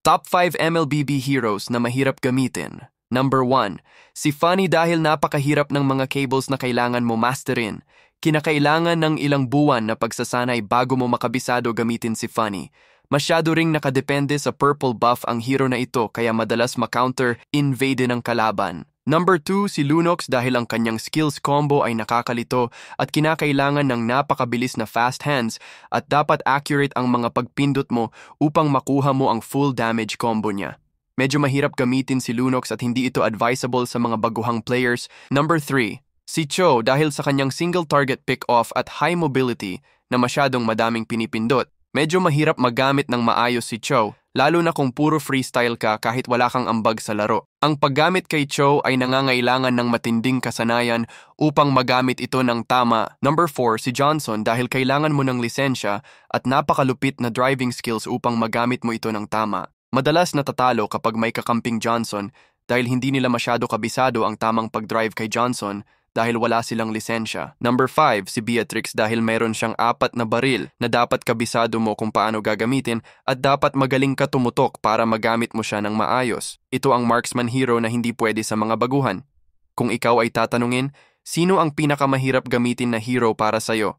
Top 5 MLBB heroes na mahirap gamitin. Number 1. Si Funny dahil napakahirap ng mga cables na kailangan mo masterin. Kinakailangan ng ilang buwan na pagsasanay bago mo makabisado gamitin si Funny. Masyado ring nakadepende sa purple buff ang hero na ito kaya madalas ma-counter-invade ng kalaban. Number 2, si Lunox dahil ang kanyang skills combo ay nakakalito at kinakailangan ng napakabilis na fast hands at dapat accurate ang mga pagpindot mo upang makuha mo ang full damage combo niya. Medyo mahirap gamitin si Lunox at hindi ito advisable sa mga baguhang players. Number 3, si Cho dahil sa kanyang single target pick-off at high mobility na masyadong madaming pinipindot. Medyo mahirap magamit ng maayos si Cho, lalo na kung puro freestyle ka kahit wala kang ambag sa laro. Ang paggamit kay Cho ay nangangailangan ng matinding kasanayan upang magamit ito ng tama. Number 4, si Johnson dahil kailangan mo ng lisensya at napakalupit na driving skills upang magamit mo ito ng tama. Madalas natatalo kapag may kakamping Johnson dahil hindi nila masyado kabisado ang tamang pag-drive kay Johnson dahil wala silang lisensya. Number 5, si Beatrix dahil mayroon siyang 4 na baril na dapat kabisado mo kung paano gagamitin at dapat magaling ka tumutok para magamit mo siya ng maayos. Ito ang marksman hero na hindi pwede sa mga baguhan. Kung ikaw ay tatanungin, sino ang pinakamahirap gamitin na hero para sa'yo?